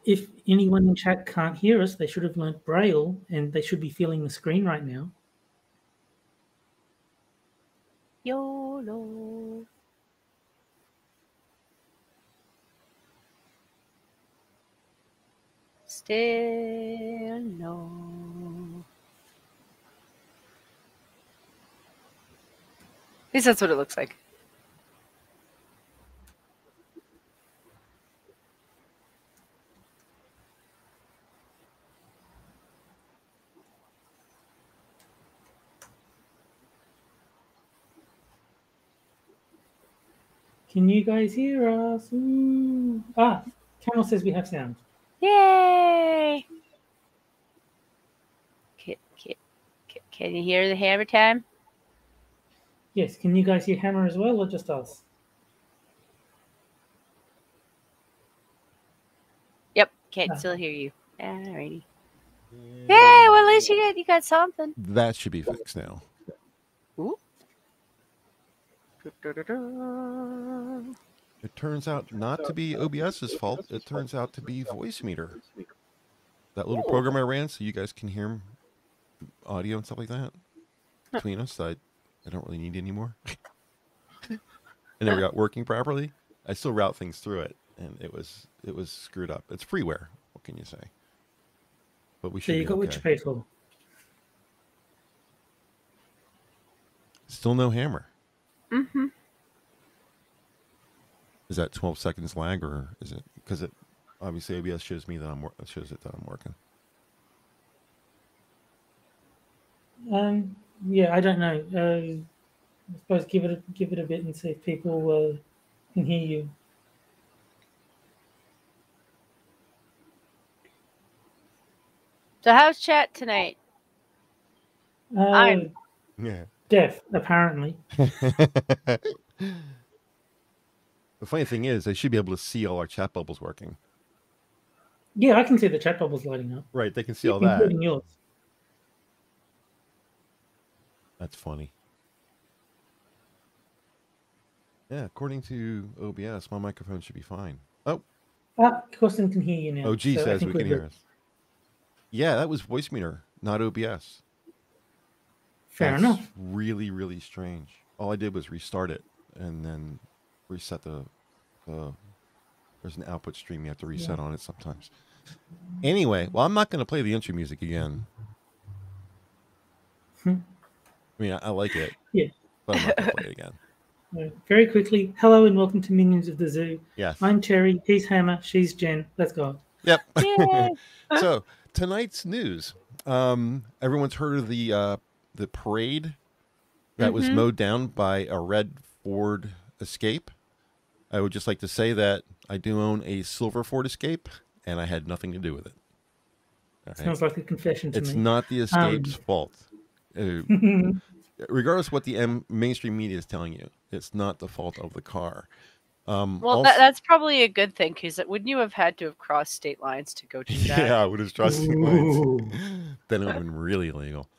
If anyone in chat can't hear us, they should have learnt Braille, and they should be feeling the screen right now. YOLO. Still no. At least that's what it looks like. Can you guys hear us? Ooh. Ah, Camel says we have sound. Yay! Can you hear the hammer time? Yes. Can you guys hear Hammer as well, or just us? Yep, can't still hear you. Alrighty. Yay! Well, at least you got something. That should be fixed now. Ooh. It turns out not to be OBS's fault. It turns out to be Voice Meter. That little program I ran so you guys can hear audio and stuff like that. Between us, I don't really need anymore. I never got working properly. I still route things through it, and it was screwed up. It's freeware. What can you say? But we should. So you got what you paid for. Still no hammer. Mm-hmm. Is that 12 seconds lag, or is it because it obviously OBS shows me that I'm working? Yeah, I don't know. I suppose give it a bit and see if people can hear you. So how's chat tonight? I'm deaf, apparently. The funny thing is, they should be able to see all our chat bubbles working. Yeah, I can see the chat bubbles lighting up. Right, they can see all that. Including yours. That's funny. Yeah, according to OBS, my microphone should be fine. Oh. Corson can hear you now. OG says we can hear us. Yeah, that was Voice Meter, not OBS. Fair enough. Really, really strange. All I did was restart it and then reset the there's an output stream you have to reset on it sometimes. Anyway, well, I'm not going to play the intro music again. I mean, I like it. Yeah. But I'm not going to play it again. Very quickly, hello and welcome to Minions of the Zoo. Yes. I'm Cherry, he's Hammer, she's Jen. Let's go. Yep. So, tonight's news. Everyone's heard of the parade that was mowed down by a red Ford Escape. I would just like to say that I do own a silver Ford Escape, and I had nothing to do with it. Right. Sounds like a confession to me. It's not the Escape's fault. Regardless what the mainstream media is telling you, it's not the fault of the car. Well, that's probably a good thing, because wouldn't you have had to have crossed state lines to go to that? Yeah, I would have crossed state lines. Then it would have been really illegal.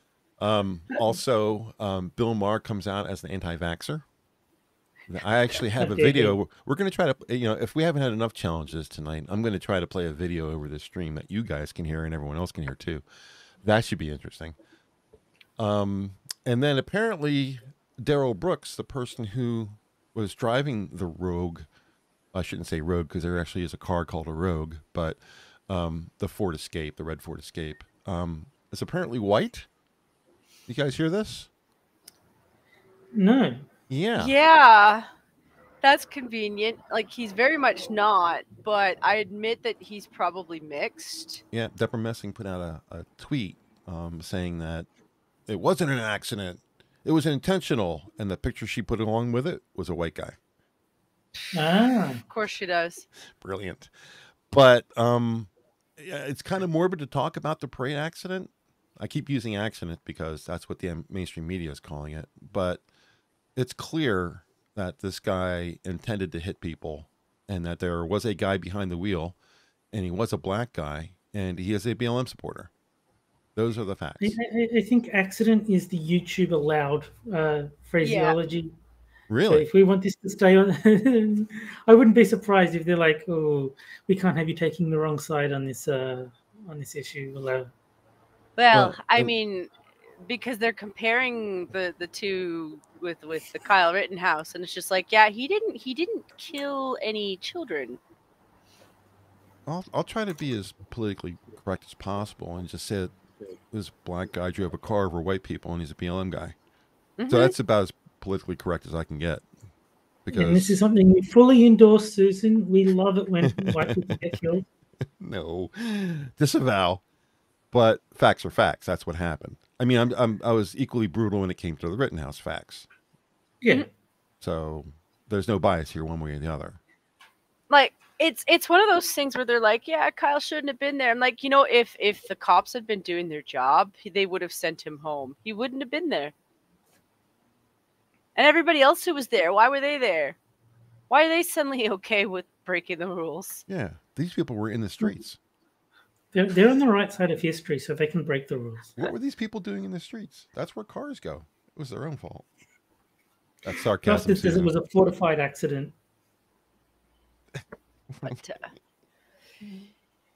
Also, Bill Maher comes out as an anti-vaxxer. I actually have a video. We're going to try to, if we haven't had enough challenges tonight, I'm going to try to play a video over this stream that you guys can hear and everyone else can hear too. That should be interesting. And then apparently Darrell Brooks, the person who was driving the Rogue, I shouldn't say Rogue because there actually is a car called a Rogue, but the Ford Escape, the red Ford Escape, is apparently white. You guys hear this? No. Yeah. Yeah. That's convenient. Like, he's very much not, but I admit that he's probably mixed. Yeah, Deborah Messing put out a tweet saying that it wasn't an accident. It was intentional. And the picture she put along with it was a white guy. Of course she does. Brilliant. But it's kind of morbid to talk about the parade accident. I keep using accident because that's what the mainstream media is calling it. But it's clear that this guy intended to hit people and that there was a guy behind the wheel and he was a black guy and he is a BLM supporter. Those are the facts. I think accident is the YouTube allowed phraseology. Really? So if we want this to stay on, I wouldn't be surprised if they're like, "Oh, we can't have you taking the wrong side on this issue." Well, I mean, because they're comparing the two with the Kyle Rittenhouse, and it's just like, yeah, he didn't kill any children. I'll try to be as politically correct as possible and just say that this black guy drove a car over white people and he's a BLM guy. So that's about as politically correct as I can get. Because and this is something we fully endorse, Susan. We love it when white people get killed. No, disavow. But facts are facts. That's what happened. I mean, I was equally brutal when it came to the Rittenhouse facts. Yeah. So there's no bias here, one way or the other. Like it's one of those things where they're like, yeah, Kyle shouldn't have been there. I'm like, if the cops had been doing their job, they would have sent him home. He wouldn't have been there. And everybody else who was there, why were they there? Why are they suddenly okay with breaking the rules? Yeah, these people were in the streets. They're on the right side of history, so they can break the rules. What were these people doing in the streets? That's where cars go. It was their own fault. That's sarcasm. Justice says it was a fortified accident. But,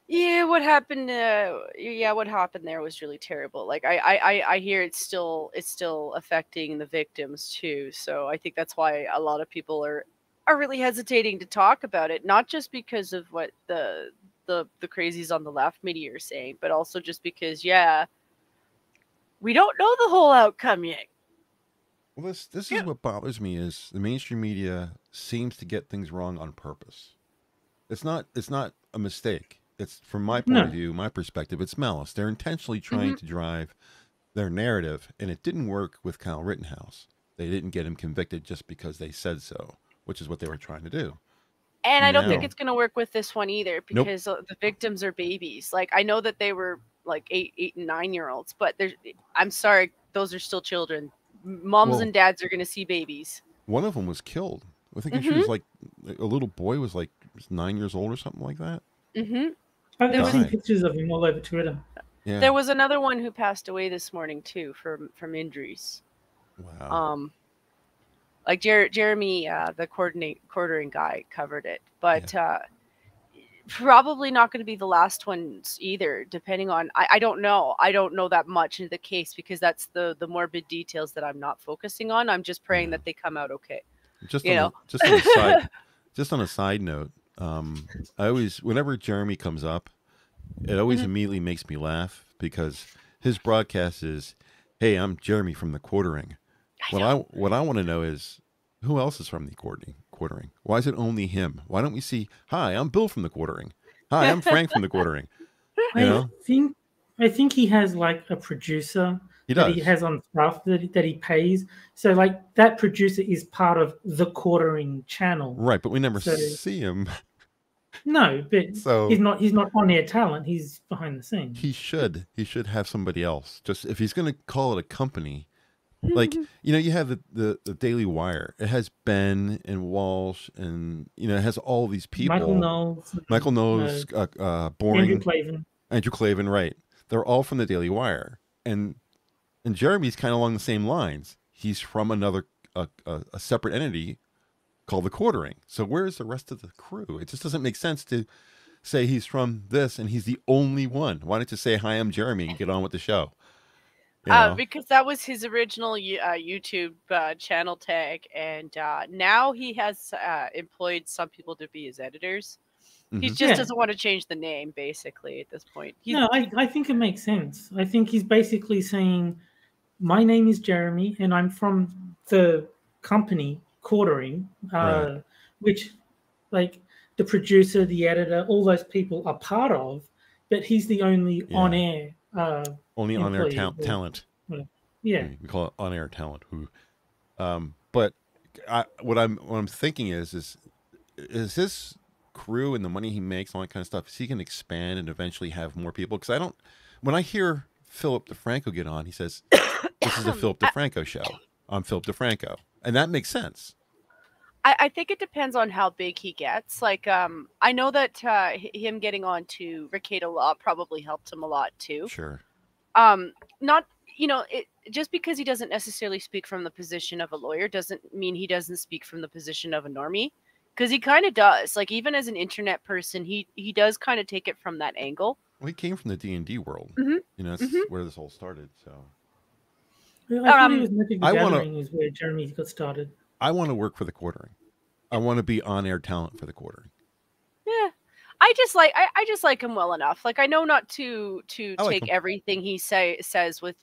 yeah, what happened? What happened there was really terrible. Like I hear it's still affecting the victims too. So I think that's why a lot of people are really hesitating to talk about it. Not just because of what the crazies on the left media are saying, but also just because we don't know the whole outcome yet. Well, this is what bothers me is the mainstream media seems to get things wrong on purpose. It's not a mistake. It's from my point of view, my perspective, it's malice. They're intentionally trying to drive their narrative, and it didn't work with Kyle Rittenhouse. They didn't get him convicted just because they said so, which is what they were trying to do. And I don't think it's going to work with this one either, because the victims are babies. Like, I know that they were like 8 and 9-year-olds, but I'm sorry, those are still children. Moms and dads are going to see babies. One of them was killed. I think she was like a little boy was like 9 years old or something like that. I've seen pictures of him all over Twitter. Yeah. There was another one who passed away this morning too from injuries. Wow. Like Jeremy, the quartering guy, covered it, but probably not going to be the last ones either. Depending on, I don't know that much into the case, because that's the morbid details that I'm not focusing on. I'm just praying that they come out okay. Just on a side note, I always, whenever Jeremy comes up, it always immediately makes me laugh, because his broadcast is, "Hey, I'm Jeremy from the Quartering." What I want to know is, who else is from the Quartering? Why is it only him? Why don't we see, "Hi, I'm Bill from the Quartering. Hi, I'm Frank from the Quartering." I think he has like a producer that he has on staff that he pays. So like that producer is part of the Quartering channel. Right, but we never see him. No, but he's not on air talent. He's behind the scenes. He should have somebody else. Just if he's going to call it a company, like, you have the Daily Wire. It has Ben and Walsh, and it has all these people. Michael Knowles, Boring, Andrew Klavan, right? They're all from the Daily Wire, and Jeremy's kind of along the same lines. He's from another a separate entity called the Quartering. So where's the rest of the crew? It just doesn't make sense to say he's from this and he's the only one. Why don't you say, "Hi, I'm Jeremy," and get on with the show? Because that was his original YouTube channel tag, and now he has employed some people to be his editors. He just doesn't want to change the name, basically, at this point. I think it makes sense. I think he's basically saying, "My name is Jeremy, and I'm from the company Quartering," which, like, the producer, the editor, all those people are part of, but he's the only on-air on-air talent. Yeah, we call it on-air talent. But what I'm thinking is this crew and the money he makes, all that kind of stuff, is he can expand and eventually have more people? Because when I hear Philip DeFranco get on, he says, "This is a Philip DeFranco show. I'm Philip DeFranco," and that makes sense. I think it depends on how big he gets. Like, I know that him getting on to Ricada Law probably helped him a lot too. Sure. you know, just because he doesn't necessarily speak from the position of a lawyer doesn't mean he doesn't speak from the position of a normie, because he kind of does. Like, even as an internet person, he does kind of take it from that angle. Well, he came from the D&D world. Mm-hmm. You know, that's where this all started. So I thought it was Magic the Gathering is where Jeremy got started. I want to work for the Quartering. I want to be on-air talent for the Quartering. Yeah. I just like him well enough. Like, I know not to take everything he says with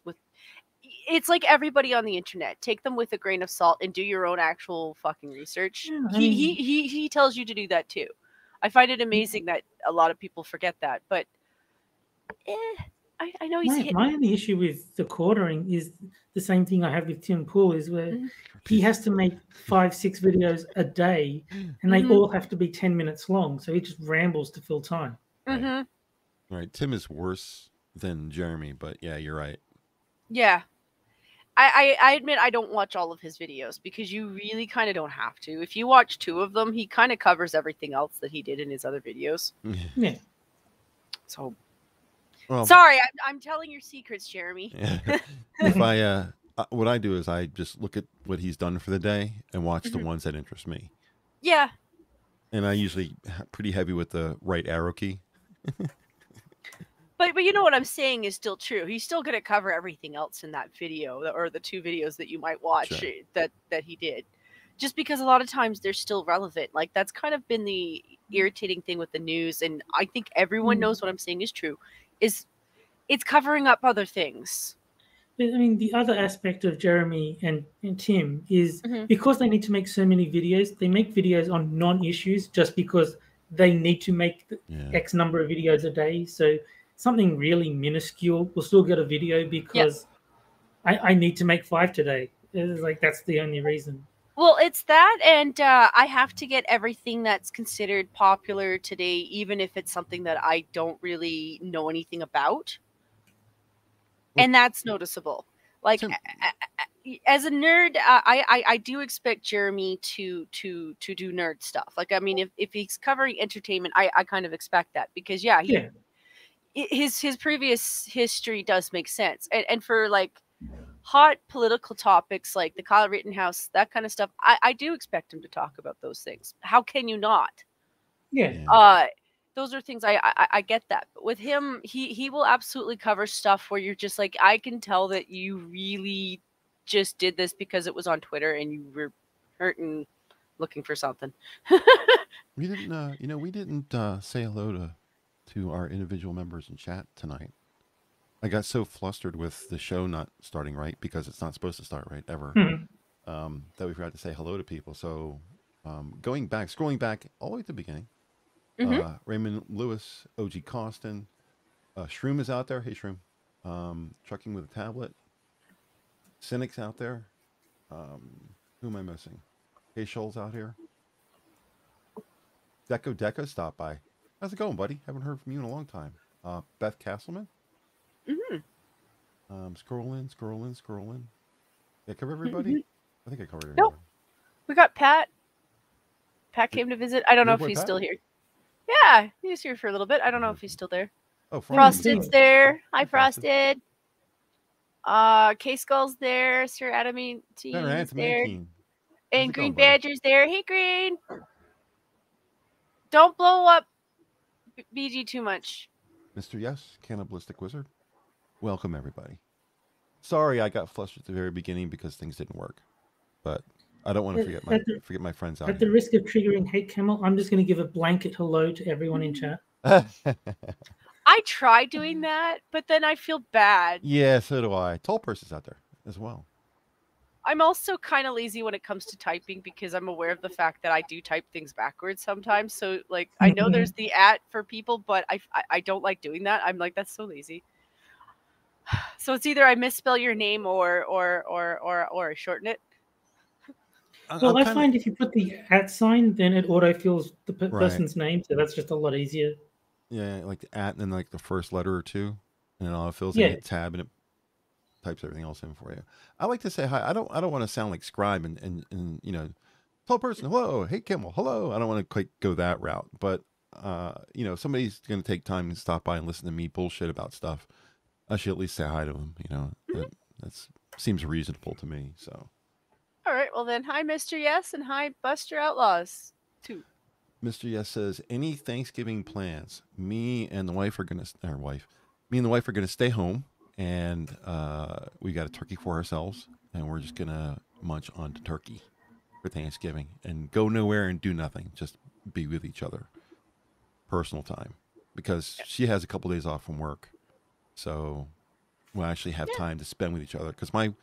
it's like everybody on the internet. Take them with a grain of salt and do your own actual fucking research. Yeah, he tells you to do that too. I find it amazing that a lot of people forget that, but I know he's my only issue with the Quartering is the same thing I have with Tim Pool, is where he has to make 5-6 videos a day, and they all have to be 10 minutes long, so he just rambles to fill time. Right. Tim is worse than Jeremy, but yeah, you're right. Yeah. I admit I don't watch all of his videos, because you really kind of don't have to. If you watch 2 of them, he kind of covers everything else that he did in his other videos. Yeah. So, well, sorry, I'm telling your secrets, Jeremy. If I what I do is I just look at what he's done for the day and watch the ones that interest me. Yeah. And I usually pretty heavy with the right arrow key. But you know what I'm saying is still true. He's still going to cover everything else in that video, or the 2 videos that you might watch that he did. Just because a lot of times they're still relevant. Like, that's kind of been the irritating thing with the news, and I think everyone knows what I'm saying is true, is it's covering up other things. I mean, the other aspect of Jeremy and Tim is because they need to make so many videos, they make videos on non-issues just because they need to make X number of videos a day. So something really minuscule will still get a video because I need to make 5 today. It's like, that's the only reason. Well, it's that, and I have to get everything that's considered popular today, even if it's something that I don't really know anything about. And that's noticeable. Like, as a nerd, I do expect Jeremy to do nerd stuff. Like, I mean, if he's covering entertainment, I kind of expect that, because his previous history does make sense. And for like hot political topics like the Kyle Rittenhouse, that kind of stuff, I do expect him to talk about those things. How can you not? Yeah. Those are things I get that. But with him, he will absolutely cover stuff where you're just like, I can tell that you really just did this because it was on Twitter and you were hurting looking for something. We didn't, we didn't say hello to our individual members in chat tonight. I got so flustered with the show not starting right, because it's not supposed to start right ever, that we forgot to say hello to people. So scrolling back all the way to the beginning, Raymond Lewis, OG Costin, Shroom is out there. Hey, Shroom. Trucking with a Tablet. Cynic's out there. Who am I missing? Hey, Shoals out here. Deco stopped by. How's it going, buddy? Haven't heard from you in a long time. Beth Castleman. Scrolling. Did I cover everybody? I think I covered everybody. Nope. We got Pat. Pat came to visit. I don't know if he's still here. Yeah, he was here for a little bit. I don't know if he's still there. Oh, Frosted's there. Hi, Frosted. K-Skull's there. Sir Adamantine's there. And Green Badger's there. Hey, Green. Don't blow up BG too much. Mr. Yes, Cannibalistic Wizard. Welcome, everybody. Sorry I got flushed at the very beginning because things didn't work. But I don't want to forget my friends out At the risk of triggering Hate Camel, I'm just going to give a blanket hello to everyone in chat. I try doing that, but then I feel bad. Yeah, so do I. Tall Person's out there as well. I'm also kind of lazy when it comes to typing, because I'm aware of the fact that I do type things backwards sometimes. So, like, I know there's the @ for people, but I don't like doing that. I'm like, that's so lazy. So it's either I misspell your name or I shorten it. Well, I find if you put the @ sign, then it autofills the person's name, so that's just a lot easier. Yeah, like the @ and then like the first letter or two, and it autofills. Yeah. And hit tab, and it types everything else in for you. I like to say hi. I don't want to sound like Scribe and Tall Person, hello. Hey, Kimmel, hello. I don't want to quite go that route, but somebody's going to take time and stop by and listen to me bullshit about stuff. I should at least say hi to them. That seems reasonable to me. So. All right. Well then, hi, Mr. Yes, and hi, Buster Outlaws too. Mr. Yes says, any Thanksgiving plans? Me and the wife are gonna stay home, and we got a turkey for ourselves, and we're just gonna munch on the turkey for Thanksgiving and go nowhere and do nothing, just be with each other, personal time, because she has a couple days off from work, so we'll actually have time to spend with each other. Because my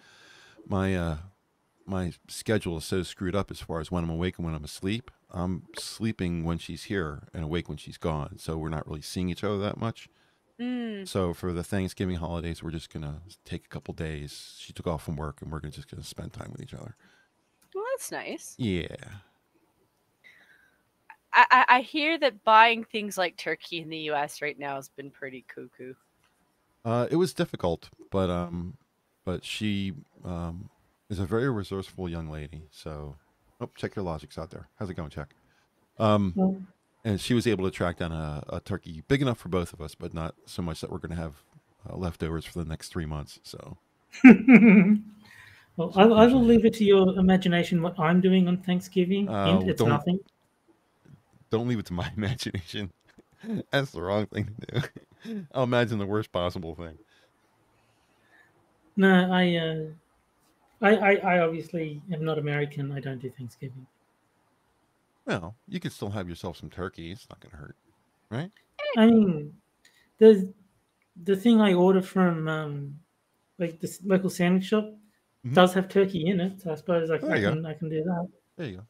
schedule is so screwed up as far as when I'm awake and when I'm asleep. I'm sleeping when she's here and awake when she's gone. So we're not really seeing each other that much. So for the Thanksgiving holidays, we're just going to take a couple days. She took off from work and we're just going to spend time with each other. Well, that's nice. Yeah. I hear that buying things like turkey in the U.S. right now has been pretty cuckoo. It was difficult, but she is a very resourceful young lady. So, check your logics out there. How's it going, Chuck? And she was able to track down a turkey big enough for both of us, but not so much that we're going to have leftovers for the next 3 months. So, well, I will leave it to your imagination what I'm doing on Thanksgiving. And it's nothing. Don't leave it to my imagination. That's the wrong thing to do. I'll imagine the worst possible thing. No, I obviously am not American. I don't do Thanksgiving. Well, you could still have yourself some turkey. It's not going to hurt, right? I mean, the thing I order from like this local sandwich shop does have turkey in it. So I suppose I can do that. There you go.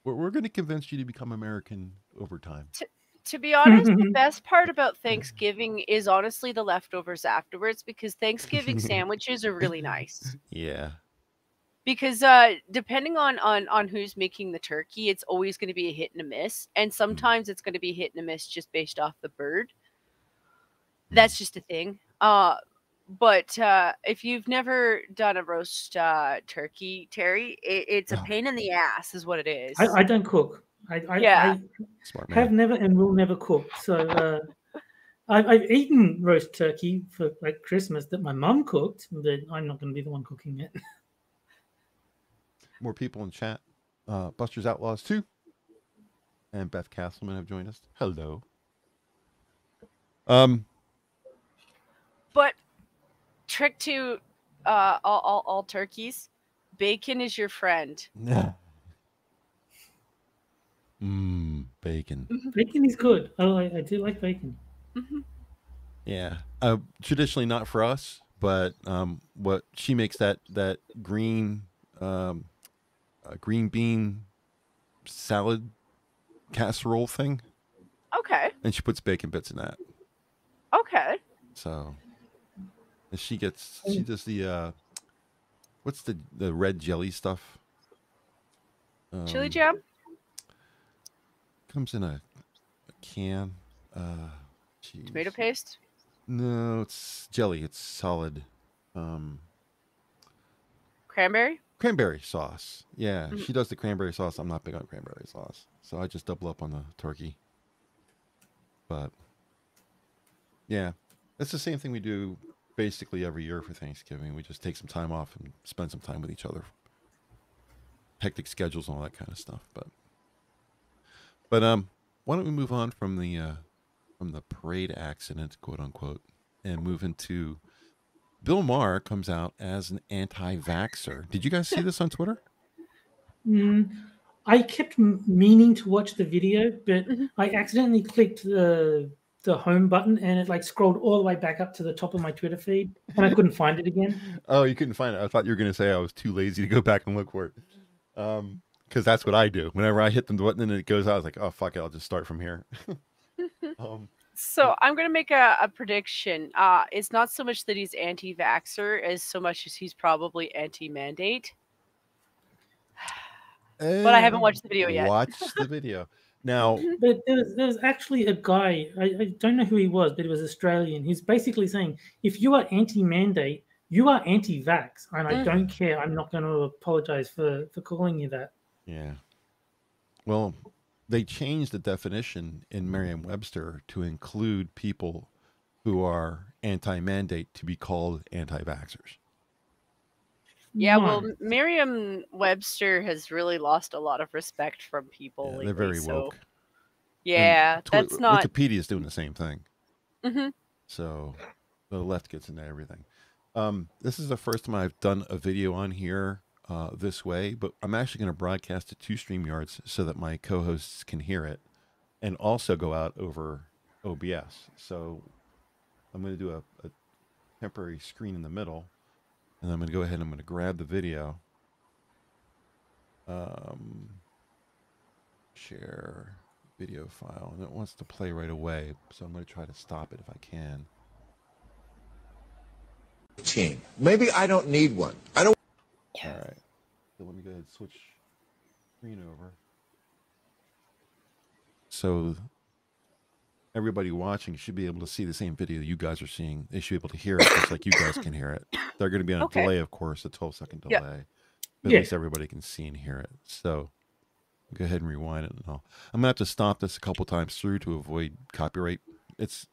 We're going to convince you to become American over time. To be honest, the best part about Thanksgiving is honestly the leftovers afterwards, because Thanksgiving sandwiches are really nice. Yeah. Because depending on who's making the turkey, it's always going to be a hit and a miss. And sometimes it's going to be hit and a miss just based off the bird. That's just a thing. But if you've never done a roast turkey, Terry, it's a pain in the ass is what it is. I don't cook. I have never and will never cook. So I've eaten roast turkey for like Christmas that my mum cooked, but I'm not going to be the one cooking it. More people in chat. Buster's Outlaws 2 and Beth Castleman have joined us. Hello. But trick to all turkeys, bacon is your friend. Bacon. Bacon is good. I do like bacon. Yeah. Traditionally not for us, but what she makes that green green bean salad casserole thing. Okay. And she puts bacon bits in that. Okay. So she does the what's the red jelly stuff? Chili jam? Comes in a can. Tomato paste? No, it's jelly. It's solid. Cranberry? Cranberry sauce. Yeah, she does the cranberry sauce. I'm not big on cranberry sauce, so I just double up on the turkey. But yeah, it's the same thing we do basically every year for Thanksgiving. We just take some time off and spend some time with each other. Hectic schedules and all that kind of stuff. But why don't we move on from the parade accident, quote unquote, and move into Bill Maher comes out as an anti-vaxxer. Did you guys see this on Twitter? I kept meaning to watch the video, but I accidentally clicked the home button and it like scrolled all the way back up to the top of my Twitter feed and I couldn't find it again. Oh, you couldn't find it. I thought you were going to say I was too lazy to go back and look for it. Because that's what I do. Whenever I hit the button and it goes out, I was like, oh, fuck it. I'll just start from here. So I'm going to make a prediction. It's not so much that he's anti-vaxxer as so much as he's probably anti-mandate. But I haven't watched the video yet. Watch the video. Now, but there was actually a guy, I don't know who he was, but he was Australian. He's basically saying, if you are anti-mandate, you are anti-vax. And I don't care. I'm not going to apologize for calling you that. Yeah. Well, they changed the definition in Merriam-Webster to include people who are anti-mandate to be called anti-vaxxers. Yeah, well, No. Merriam-Webster has really lost a lot of respect from people lately. They're very so, woke. yeah, that's not. Wikipedia is doing the same thing. Mhm. So the left gets into everything. This is the first time I've done a video on here this way, but I'm actually going to broadcast it to StreamYards so that my co-hosts can hear it and also go out over OBS. So I'm going to do a temporary screen in the middle, and I'm going to go ahead and I'm going to grab the video. Share video file, and it wants to play right away, so I'm going to try to stop it if I can. Team. Maybe I don't need one. I don't. All right. So let me go ahead and switch screen over. So everybody watching should be able to see the same video you guys are seeing. They should be able to hear it just like you guys can hear it. They're going to be on a delay, of course, a 12-second delay. Yep. But at least everybody can see and hear it. So go ahead and rewind it and all. I'm going to have to stop this a couple times through to avoid copyright. The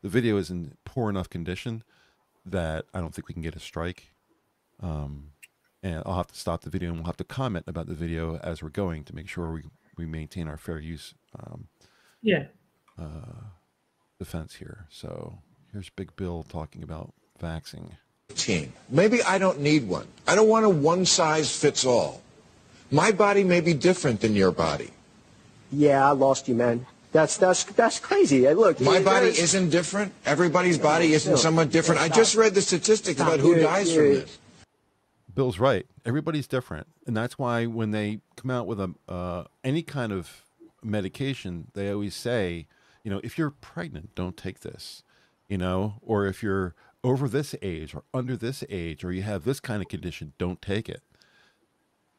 video is in poor enough condition that I don't think we can get a strike. And I'll have to stop the video, and we'll have to comment about the video as we're going to make sure we maintain our fair use defense here. So here's Big Bill talking about vaxing. Team. Maybe I don't need one. I don't want a one-size-fits-all. My body may be different than your body. Yeah, I lost you, man. That's crazy. Look, my body isn't different. Everybody's body isn't somewhat different. I just read the statistics about who dies from this. Bill's right. Everybody's different, and that's why when they come out with any kind of medication, they always say, if you're pregnant, don't take this, or if you're over this age or under this age, or you have this kind of condition, don't take it.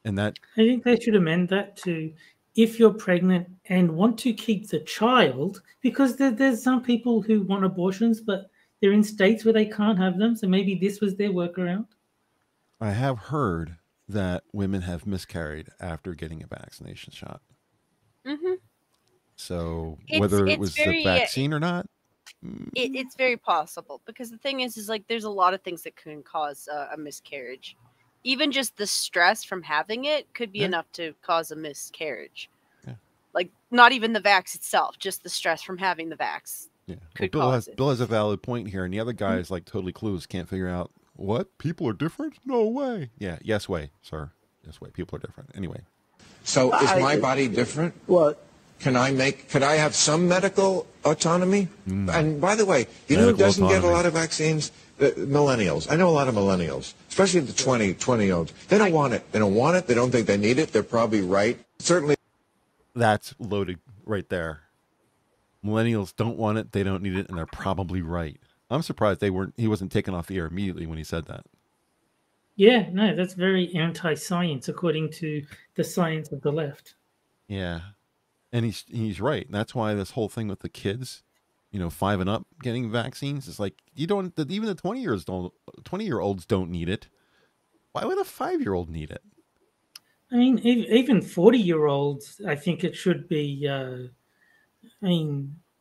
And that, I think they should amend that to if you're pregnant and want to keep the child, because there's some people who want abortions, but they're in states where they can't have them. So maybe this was their workaround. I have heard that women have miscarried after getting a vaccination shot. Mm-hmm. So whether it was the vaccine or not, it's very possible, because the thing is like there's a lot of things that can cause a miscarriage. Even just the stress from having it could be enough to cause a miscarriage. Yeah. Like not even the vax itself, just the stress from having the vax. Yeah. Well, Bill has a valid point here, and the other guy is like totally clueless, can't figure out what people are different. No way. Yeah. Yes way, sir. Yes way. People are different. Anyway. So is my body different? What? Could I have some medical autonomy? And by the way, who doesn't get a lot of vaccines? Millennials. I know a lot of millennials, especially the 20-olds. They don't want it. They don't want it. They don't think they need it. They're probably right. Certainly. That's loaded right there. Millennials don't want it. They don't need it. And they're probably right. I'm surprised he wasn't taken off the air immediately when he said that. Yeah, no, that's very anti-science according to the science of the left. Yeah. And he's right. And that's why this whole thing with the kids, 5 and up getting vaccines, it's like even the 20-year-olds don't need it. Why would a 5-year-old need it? I mean, even 40-year-olds, I think it should be.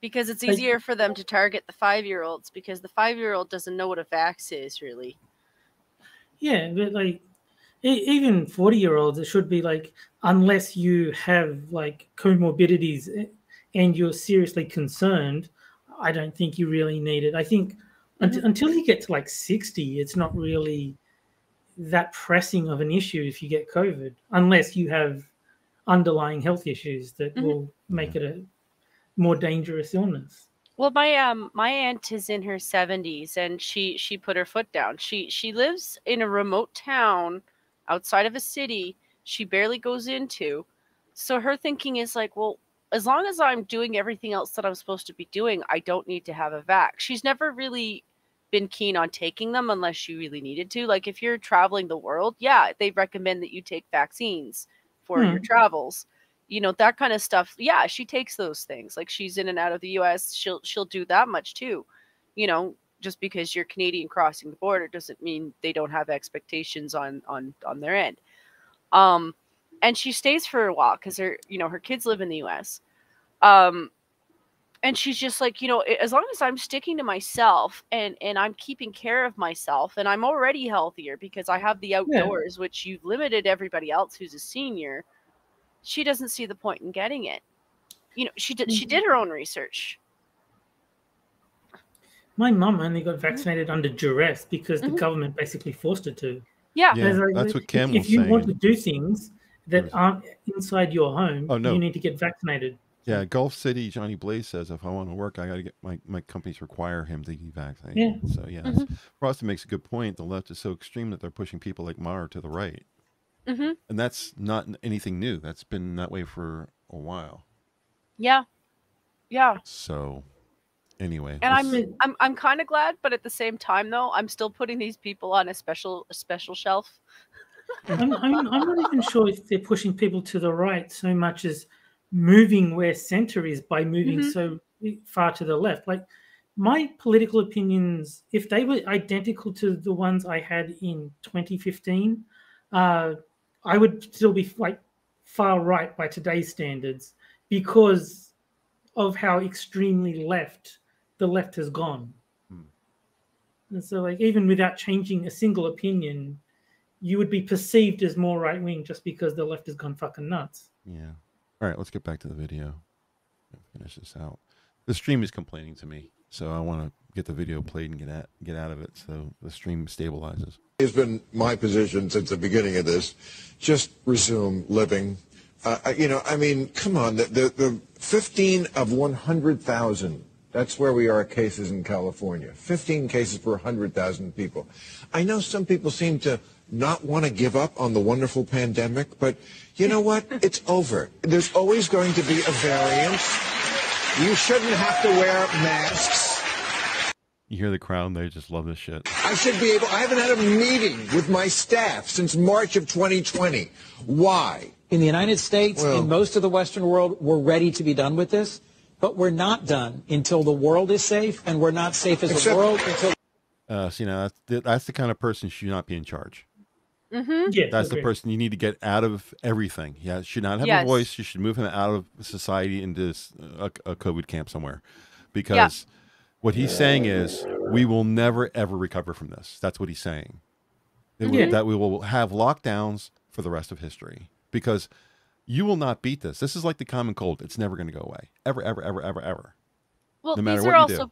Because it's easier for them to target the 5-year-olds, because the 5-year-old doesn't know what a vax is really. Yeah, but like even 40-year-olds, it should be like, unless you have like comorbidities and you're seriously concerned, I don't think you really need it. I think until you get to like 60, it's not really that pressing of an issue if you get COVID, unless you have underlying health issues that will make it a more dangerous illness. Well, my aunt is in her 70s, and she put her foot down. She lives in a remote town outside of a city she barely goes into. So her thinking is like, well, as long as I'm doing everything else that I'm supposed to be doing, I don't need to have a vax. She's never really been keen on taking them unless she really needed to. Like if you're traveling the world, yeah, they recommend that you take vaccines for your travels. That kind of stuff. Yeah, she takes those things. Like she's in and out of the US, she'll do that much too. Just because you're Canadian crossing the border doesn't mean they don't have expectations on their end. And she stays for a while because her kids live in the US. And she's just like, you know, as long as I'm sticking to myself and I'm keeping care of myself, and I'm already healthier because I have the outdoors, which you've limited everybody else who's a senior, she doesn't see the point in getting it. You know, she did her own research. My mum only got vaccinated under duress because the government basically forced her to. Yeah, that's what Cam was saying. If you want to do things that aren't inside your home, you need to get vaccinated. Yeah, Gulf City, Johnny Blaze says, if I want to work, I got to get my companies require him to get vaccinated. Yeah. So, yeah, Frosty makes a good point. The left is so extreme that they're pushing people like Maher to the right. And that's not anything new. That's been that way for a while. Yeah. Yeah. So, anyway. And I'm kind of glad, but at the same time, though, I'm still putting these people on a special shelf. I'm not even sure if they're pushing people to the right so much as moving where center is by moving so far to the left. Like, my political opinions, if they were identical to the ones I had in 2015, I would still be like far right by today's standards because of how extremely left the left has gone. And so, like, even without changing a single opinion, you would be perceived as more right wing just because the left has gone fucking nuts. Yeah. All right, let's get back to the video. Finish this out. The stream is complaining to me, so I want to get the video played and get out of it so the stream stabilizes. It's been my position since the beginning of this. Just resume living. You know, I mean, come on. The 15 of 100,000. That's where we are at cases in California. 15 cases per 100,000 people. I know some people seem to not want to give up on the wonderful pandemic, but you know what? It's over. There's always going to be a variant. You shouldn't have to wear masks. You hear the crowd, they just love this shit. I haven't had a meeting with my staff since March of 2020. Why? In the United States, in most of the Western world, we're ready to be done with this, but we're not done until the world is safe, and we're not safe as a world until... So, you know, that's the kind of person who should not be in charge. Yeah, that's the person you need to get out of everything. Yeah, should not have a voice. You should move him out of society into a COVID camp somewhere, because what he's saying is we will never ever recover from this. That's what he's saying. That we will have lockdowns for the rest of history, because you will not beat this. This is like the common cold. It's never going to go away, ever, ever, ever, ever, ever. Well, no matter what you do.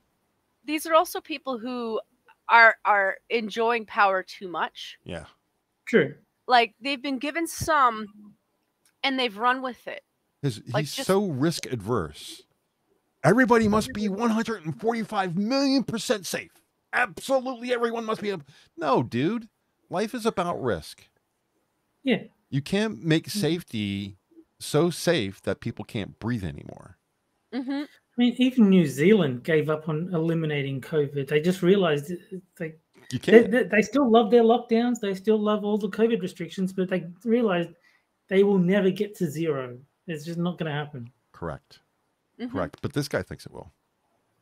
These are also people who are enjoying power too much. Yeah. True. Like, they've been given some, and they've run with it. He's so risk adverse. Everybody must be 145 million% safe. Absolutely, everyone must be. No, dude. Life is about risk. Yeah. You can't make safety so safe that people can't breathe anymore. I mean, even New Zealand gave up on eliminating COVID. They just realized they still love their lockdowns. They still love all the COVID restrictions, but they realized they will never get to zero. It's just not going to happen. Correct. Correct. But this guy thinks it will.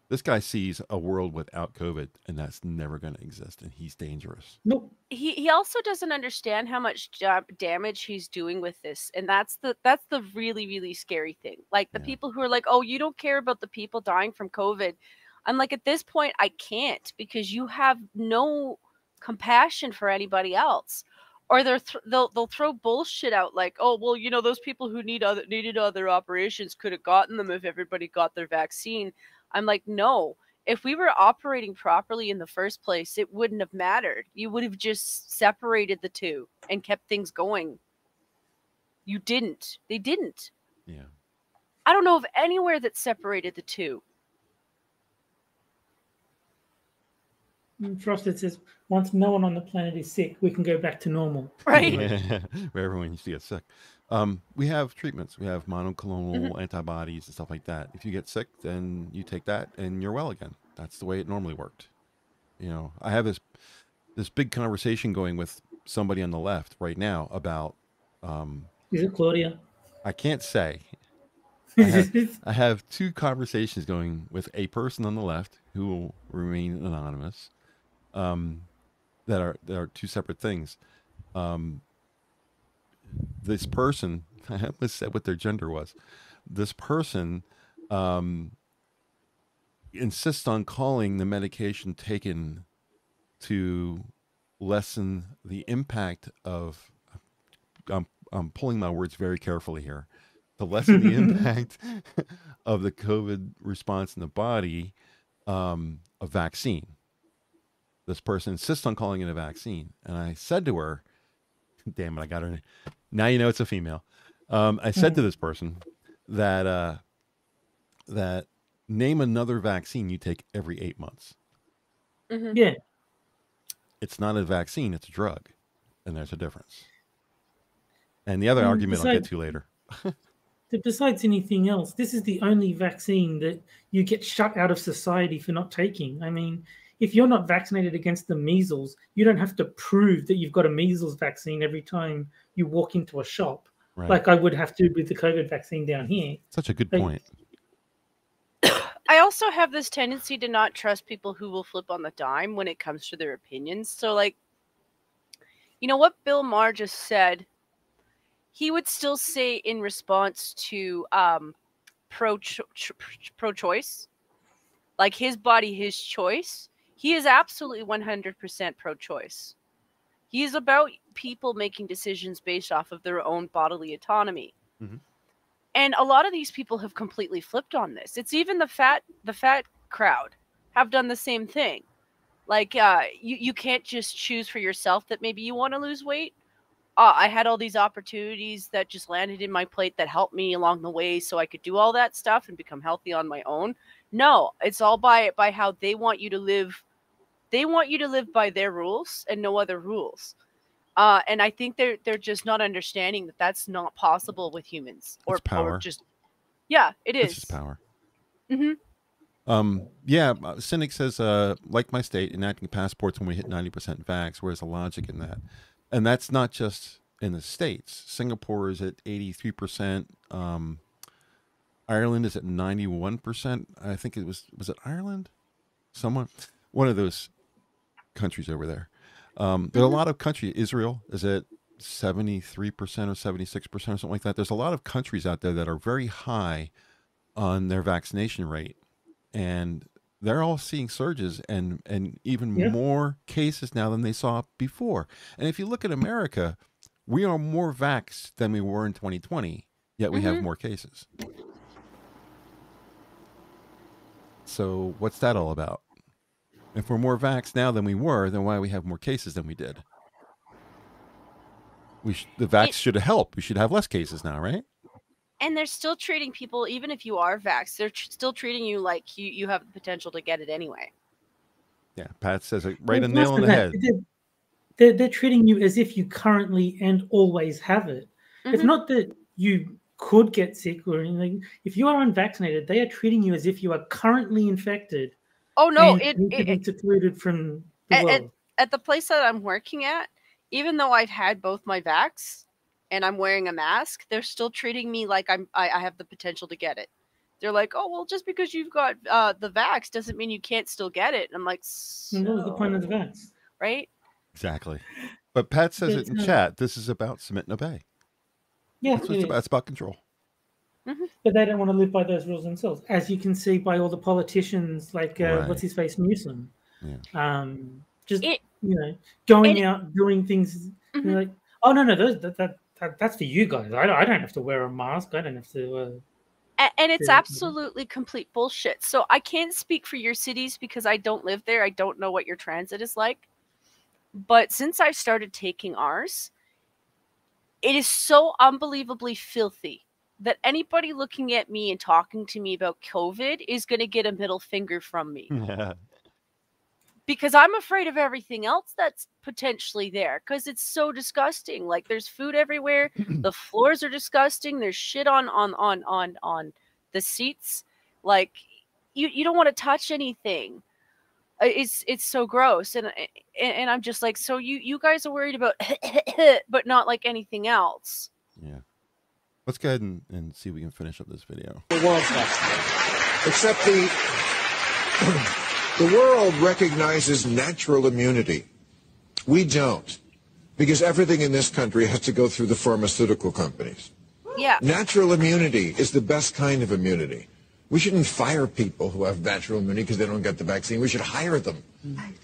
This guy sees a world without COVID, and that's never going to exist, and he's dangerous. Nope. He also doesn't understand how much damage he's doing with this, and that's the really, really scary thing. Like, the people who are like, "Oh, you don't care about the people dying from COVID." I'm like, at this point, I can't, because you have no compassion for anybody else. Or they'll throw bullshit out like, "Oh, well, you know, those people who needed other operations could have gotten them if everybody got their vaccine." I'm like, no. If we were operating properly in the first place, it wouldn't have mattered. You would have just separated the two and kept things going. You didn't. They didn't. Yeah. I don't know of anywhere that separated the two. Frosted says, once no one on the planet is sick, we can go back to normal. Right. Where everyone used to get sick. We have treatments. We have monoclonal antibodies and stuff like that. If you get sick, then you take that and you're well again. That's the way it normally worked. You know, I have this big conversation going with somebody on the left right now about... is it Claudia? I can't say. I have two conversations going with a person on the left who will remain anonymous. That are two separate things. This person, I almost said what their gender was. This person insists on calling the medication taken to lessen the impact of, I'm pulling my words very carefully here, to lessen the impact of the COVID response in the body, a vaccine. This person insists on calling it a vaccine. And I said to her, damn it, I got her name. Now you know it's a female. I said to this person that, that name another vaccine you take every 8 months. Mm-hmm. Yeah. It's not a vaccine, it's a drug. And there's a difference. And the other argument I'll get to later. Besides anything else, this is the only vaccine that you get shut out of society for not taking. I mean, if you're not vaccinated against the measles, you don't have to prove that you've got a measles vaccine every time you walk into a shop, like I would have to with the COVID vaccine down here. Such a good point. I also have this tendency to not trust people who will flip on the dime when it comes to their opinions. So, like, you know what Bill Maher just said? He would still say in response to pro-choice, like his body, his choice. He is absolutely 100% pro-choice. He is about people making decisions based off of their own bodily autonomy. Mm-hmm. And a lot of these people have completely flipped on this. It's even the fat crowd have done the same thing. Like, you can't just choose for yourself that maybe you want to lose weight. I had all these opportunities that just landed in my plate that helped me along the way so I could do all that stuff and become healthy on my own. No, it's all by how they want you to live. They want you to live by their rules and no other rules. And I think they're just not understanding that that's not possible with humans. It's power. Or just, yeah, it is. It's just power. Mm-hmm. Yeah, Cynic says, like my state, enacting passports when we hit 90% vax. Where's the logic in that? And that's not just in the States. Singapore is at 83%. Ireland is at 91%. I think it was it Ireland? One of those countries over there. There are a lot of countries. Israel is at 73% or 76% or something like that. There's a lot of countries out there that are very high on their vaccination rate. And they're all seeing surges and even more cases now than they saw before. And if you look at America, we are more vaxxed than we were in 2020, yet we have more cases. So what's that all about? If we're more vaxxed now than we were, then why do we have more cases than we did? The vax should have helped. We should have less cases now, right? And they're still treating people, even if you are vaxxed, they're still treating you like you have the potential to get it anyway. Yeah, Pat says it right, a nail on the head. They're treating you as if you currently and always have it. Mm-hmm. It's not that you could get sick or anything. If you are unvaccinated, they are treating you as if you are currently infected. Oh, no. It's excluded from the world. At the place that I'm working at, even though I've had both my vax, and I'm wearing a mask, they're still treating me like I have the potential to get it. They're like, oh, well, just because you've got the vax doesn't mean you can't still get it. And I'm like, what was the point of the vax? Right? Exactly. But Pat says it in chat. This is about submit and obey. Yeah, that's what it's about. It's about control. Mm-hmm. But they don't want to live by those rules themselves, as you can see by all the politicians, like what's his face, Newsom. Yeah. Going out doing things. Mm-hmm. Like, oh no, that's for you guys. I don't have to wear a mask. I don't have to. And it's absolutely complete bullshit. So I can't speak for your cities because I don't live there. I don't know what your transit is like. But since I've started taking ours, it is so unbelievably filthy that anybody looking at me and talking to me about COVID is going to get a middle finger from me. Yeah. Because I'm afraid of everything else that's potentially there. Because it's so disgusting. Like, there's food everywhere. The floors are disgusting. There's shit on the seats. Like, you don't want to touch anything. It's so gross. And I'm just like, so you guys are worried about but not like anything else. Yeah. Let's go ahead and see if we can finish up this video. Except the world recognizes natural immunity. We don't, because everything in this country has to go through the pharmaceutical companies. Yeah. Natural immunity is the best kind of immunity. We shouldn't fire people who have natural immunity because they don't get the vaccine. We should hire them. Right.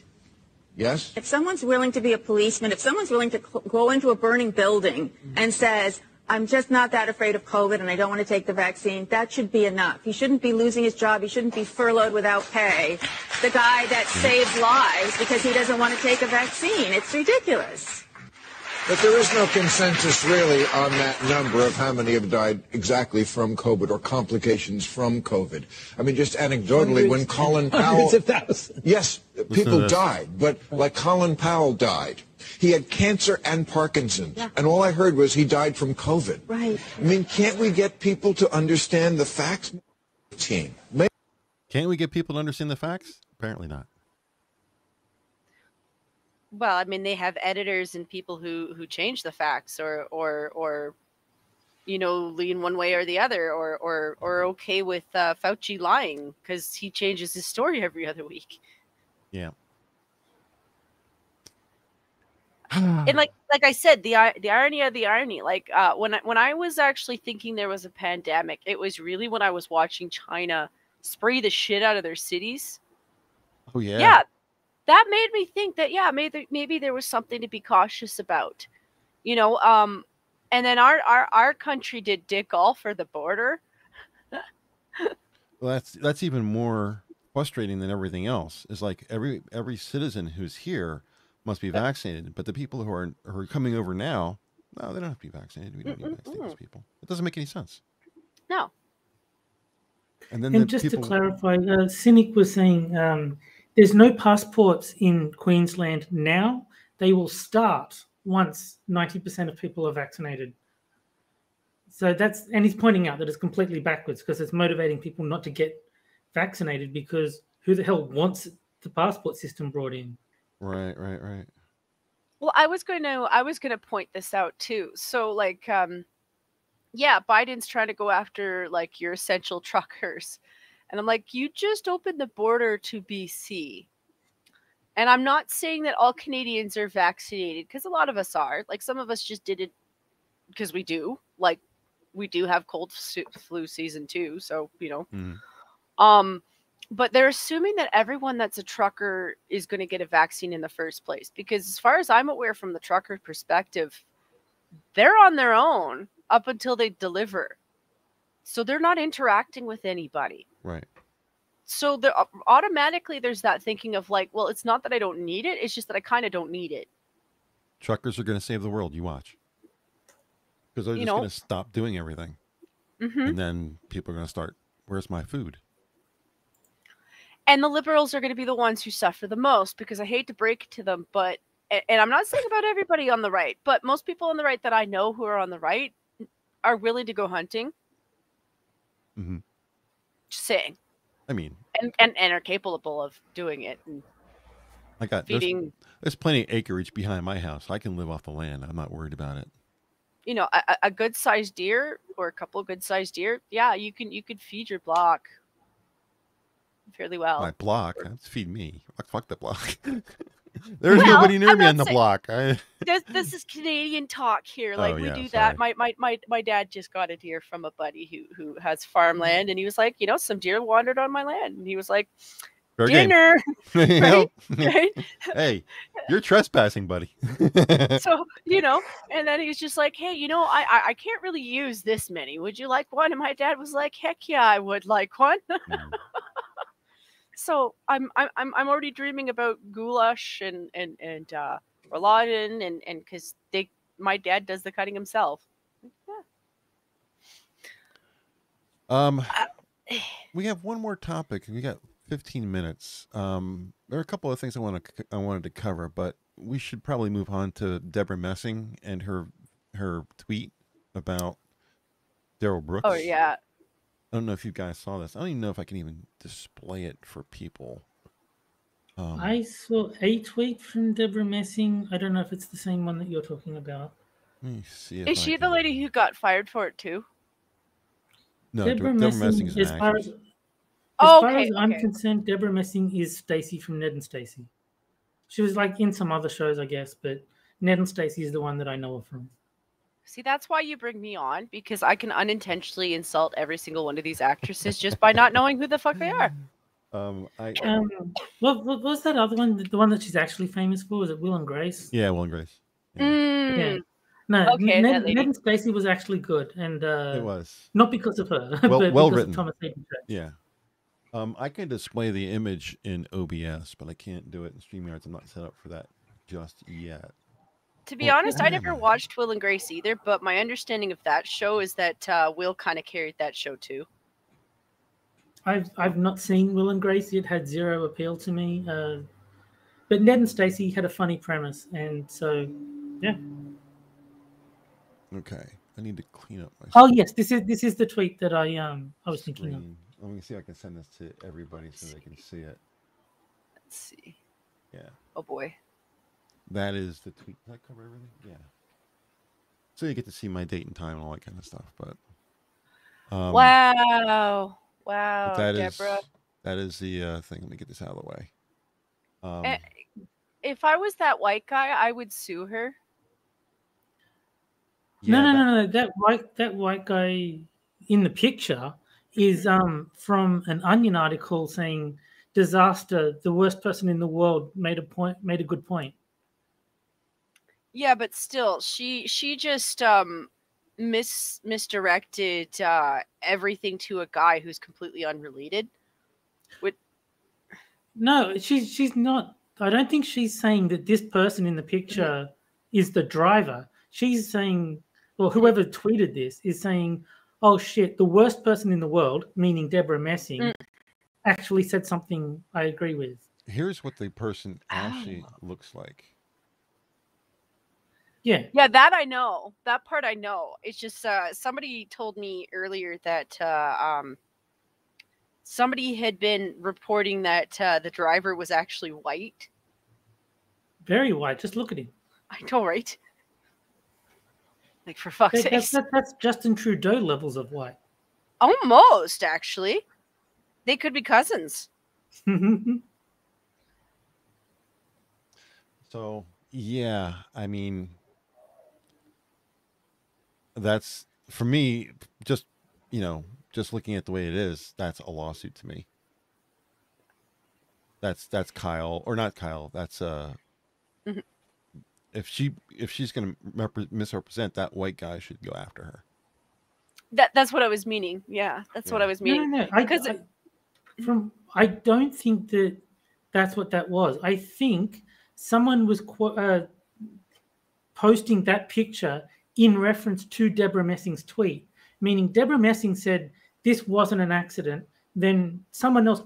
Yes? If someone's willing to be a policeman, if someone's willing to go into a burning building and says, I'm just not that afraid of COVID and I don't want to take the vaccine, that should be enough. He shouldn't be losing his job. He shouldn't be furloughed without pay. The guy that saves lives because he doesn't want to take a vaccine. It's ridiculous. But there is no consensus really on that number of how many have died exactly from COVID or complications from COVID. I mean, just anecdotally, when Colin Powell... Hundreds of thousands. Yes, people died, but like Colin Powell died. He had cancer and Parkinson's, and all I heard was he died from COVID. Right. I mean, can't we get people to understand the facts? Can't we get people to understand the facts? Apparently not. Well, I mean, they have editors and people who change the facts or you know, lean one way or the other or okay with Fauci lying because he changes his story every other week. Yeah. And like I said, the irony of the irony, like when I was actually thinking there was a pandemic, it was really when I was watching China spray the shit out of their cities. Oh yeah. Yeah. That made me think that, yeah, maybe there was something to be cautious about, you know. And then our country did dick all for the border. Well, that's even more frustrating than everything else. It's like every citizen who's here must be vaccinated, but the people who are coming over now, no, they don't have to be vaccinated. We don't need to vaccinate these people. It doesn't make any sense. No. And just to clarify, Cynic was saying there's no passports in Queensland now. They will start once 90% of people are vaccinated. So and he's pointing out that it's completely backwards because it's motivating people not to get vaccinated because who the hell wants the passport system brought in? Right. Well, I was going to point this out too. So like, yeah, Biden's trying to go after like your essential truckers. And I'm like, you just opened the border to BC. And I'm not saying that all Canadians are vaccinated because a lot of us are. Like some of us just did it because we do. Like we do have cold flu season too. So, you know. But they're assuming that everyone that's a trucker is going to get a vaccine in the first place. Because as far as I'm aware from the trucker perspective, they're on their own up until they deliver. So they're not interacting with anybody. Right. So automatically there's that thinking of like, well, it's not that I don't need it. It's just that I kind of don't need it. Truckers are going to save the world. You watch. Because they're just going to stop doing everything. And then people are going to start, where's my food? And the liberals are going to be the ones who suffer the most because I hate to break it to them, but, and I'm not saying about everybody on the right, but most people on the right that I know who are on the right are willing to go hunting. Just saying. I mean, and are capable of doing it. And I got feeding. There's plenty of acreage behind my house. I can live off the land. I'm not worried about it. You know, a good sized deer or a couple of good sized deer. Yeah, you could feed your block fairly well. My block? That's feed me. Fuck the block. There's nobody near me on the block. This is Canadian talk here. Like we do that. My dad just got a deer from a buddy who has farmland, and he was like, you know, some deer wandered on my land, and he was like, fair dinner. Right? Right? Hey, you're trespassing, buddy. So, you know, and then he was just like, hey, you know, I can't really use this many. Would you like one? And my dad was like, heck yeah, I would like one. So I'm already dreaming about goulash and rouladen and because my dad does the cutting himself. Yeah. We have one more topic. We got 15 minutes. There are a couple of things I wanted to cover, but we should probably move on to Deborah Messing and her tweet about Darrell Brooks. Oh yeah. I don't know if you guys saw this. I don't even know if I can even display it for people. I saw a tweet from Deborah Messing. I don't know if it's the same one that you're talking about. Let me see. Is she the lady who got fired for it too? No, Deborah Messing is an actress. As far as I'm concerned, Deborah Messing is Stacy from Ned and Stacy. She was like in some other shows, I guess, but Ned and Stacy is the one that I know her from. See, that's why you bring me on, because I can unintentionally insult every single one of these actresses just by not knowing who the fuck they are. What was that other one? The one that she's actually famous for? Was it Will and Grace? Yeah, Will and Grace. Yeah. Yeah. No, Okay, Ned and Stacey was actually good, and it was not because of her, well but well because written. of Thomas Hayden Church. Yeah. I can display the image in OBS, but I can't do it in StreamYards. I'm not set up for that just yet. To be honest, I never watched Will and Grace either, but my understanding of that show is that Will kind of carried that show too. I've not seen Will and Grace. It had zero appeal to me. But Ned and Stacey had a funny premise, and so yeah. Okay, I need to clean up my. Oh yes, this is the tweet that I was thinking of. Let me see if I can send this to everybody so they can see it. Let's see. Yeah. Oh boy. That is the tweet. Does that cover everything? Yeah. So you get to see my date and time and all that kind of stuff. But wow, but Deborah. That is the thing. Let me get this out of the way. If I was that white guy, I would sue her. Yeah, no. That white guy in the picture is from an Onion article saying disaster. The worst person in the world made a good point. Yeah, but still, she just misdirected everything to a guy who's completely unrelated. No, she's not. I don't think she's saying that this person in the picture is the driver. She's saying, well, whoever tweeted this is saying, oh shit, the worst person in the world, meaning Deborah Messing, actually said something I agree with. Here's what the person actually looks like. Yeah. Yeah, that I know. That part I know. It's just somebody told me earlier that somebody had been reporting that the driver was actually white. Very white. Just look at him. I know, right? Like, for fuck's sake. That's Justin Trudeau levels of white. Almost, actually. They could be cousins. So, yeah, I mean, that's, for me, just looking at the way it is, that's a lawsuit to me. That's Kyle, or not Kyle. That's if she's going to misrepresent, that white guy should go after her. That's what I was meaning. Yeah, that's what I was meaning. No. I don't think that's what that was. I think someone was posting that picture in reference to Deborah Messing's tweet, meaning Deborah Messing said this wasn't an accident. Then someone else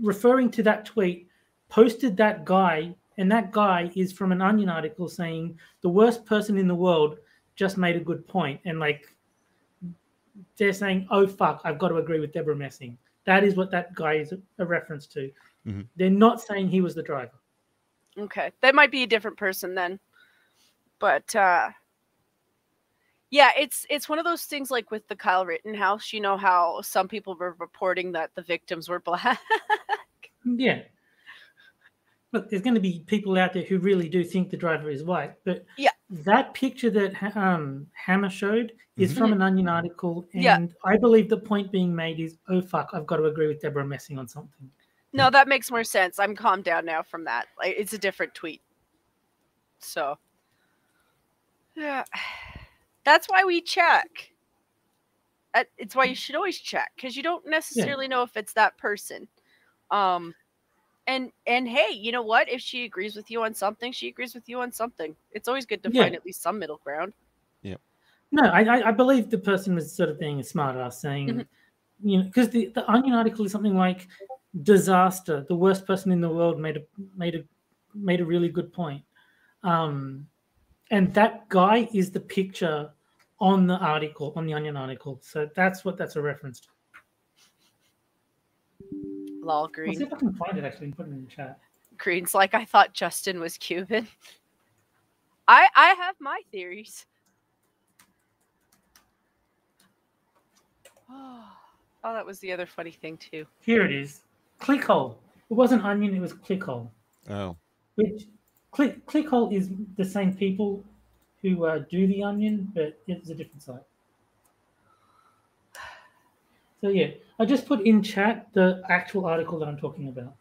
referring to that tweet posted that guy, and that guy is from an Onion article saying the worst person in the world just made a good point. And like, they're saying, oh fuck, I've got to agree with Deborah Messing. That is what that guy is a reference to. Mm-hmm. They're not saying he was the driver. Okay. That might be a different person then. But yeah, it's one of those things like with the Kyle Rittenhouse, you know how some people were reporting that the victims were black. Yeah. Look, there's going to be people out there who really do think the driver is white, but yeah, that picture that Hammer showed is from an Onion article, and I believe the point being made is, oh fuck, I've got to agree with Deborah Messing on something. No, that makes more sense. I'm calmed down now from that. Like, it's a different tweet. So, yeah, that's why we check. It's why you should always check, because you don't necessarily know if it's that person. And hey, you know what? If she agrees with you on something, she agrees with you on something. It's always good to find at least some middle ground. Yeah. No, I believe the person was sort of being a smart ass saying, you know, because the Onion article is something like disaster. The worst person in the world made a really good point. And that guy is the picture on the article, on the Onion article. So that's what that's a reference to. Lol, Green. I'll see if I can find it actually and put it in the chat. Green's like, I thought Justin was Cuban. I have my theories. Oh, that was the other funny thing too. Here it is. Clickhole. It wasn't Onion, it was Clickhole. Oh. Which Clickhole is the same people who do the Onion, but it's a different site. So yeah, I just put in chat the actual article that I'm talking about.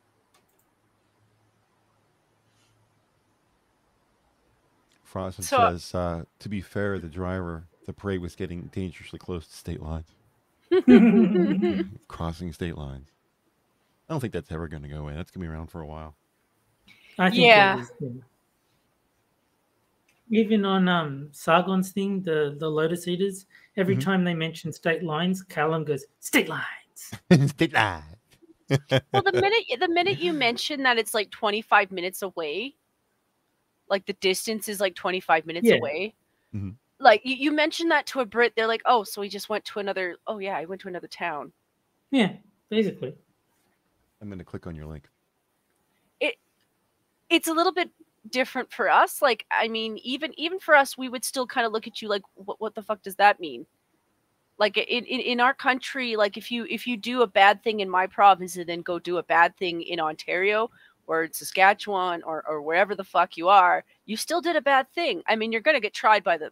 Frosted says, to be fair, the parade was getting dangerously close to state lines. Crossing state lines. I don't think that's ever going to go away. That's going to be around for a while. I think it is. Even on Sargon's thing, the Lotus Eaters, every time they mention state lines, Callum goes, state lines. State lines. Well, the minute you mention that it's like 25 minutes away, like the distance is like 25 minutes away. Mm-hmm. Like you mention that to a Brit, they're like, oh, so he just went to another. Oh yeah, I went to another town. Yeah, basically. I'm going to click on your link. It's a little bit different for us. Like, I mean, even for us, we would still kind of look at you like, what the fuck does that mean? Like in our country, like if you do a bad thing in my province and then go do a bad thing in Ontario or in Saskatchewan or wherever the fuck you are, you still did a bad thing. I mean, you're going to get tried by the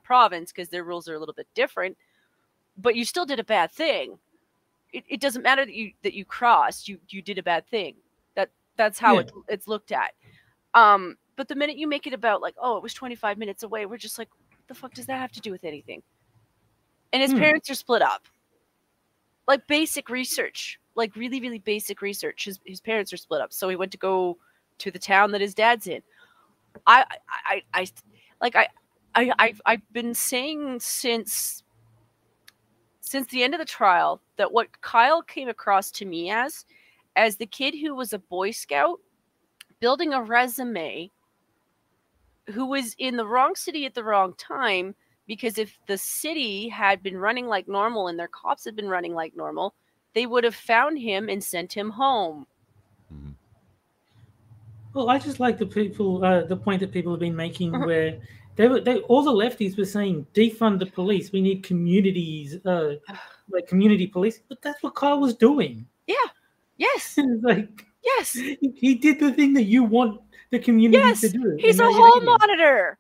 province because their rules are a little bit different, but you still did a bad thing. It doesn't matter that you crossed, you did a bad thing. That's how it's looked at. But the minute you make it about like, oh, it was 25 minutes away, we're just like, what the fuck does that have to do with anything? And his parents are split up. Like basic research, like really, really basic research. His parents are split up. So he went to go to the town that his dad's in. I've been saying since the end of the trial that what Kyle came across to me as the kid who was a Boy Scout building a resume, who was in the wrong city at the wrong time, because if the city had been running like normal and their cops had been running like normal, they would have found him and sent him home. Mm-hmm. Well, I just like the point that people have been making where all the lefties were saying defund the police. We need communities, like community police. But that's what Kyle was doing. Yeah. Yes. Like, yes. He did the thing that you want the community to do. He's a hall monitor.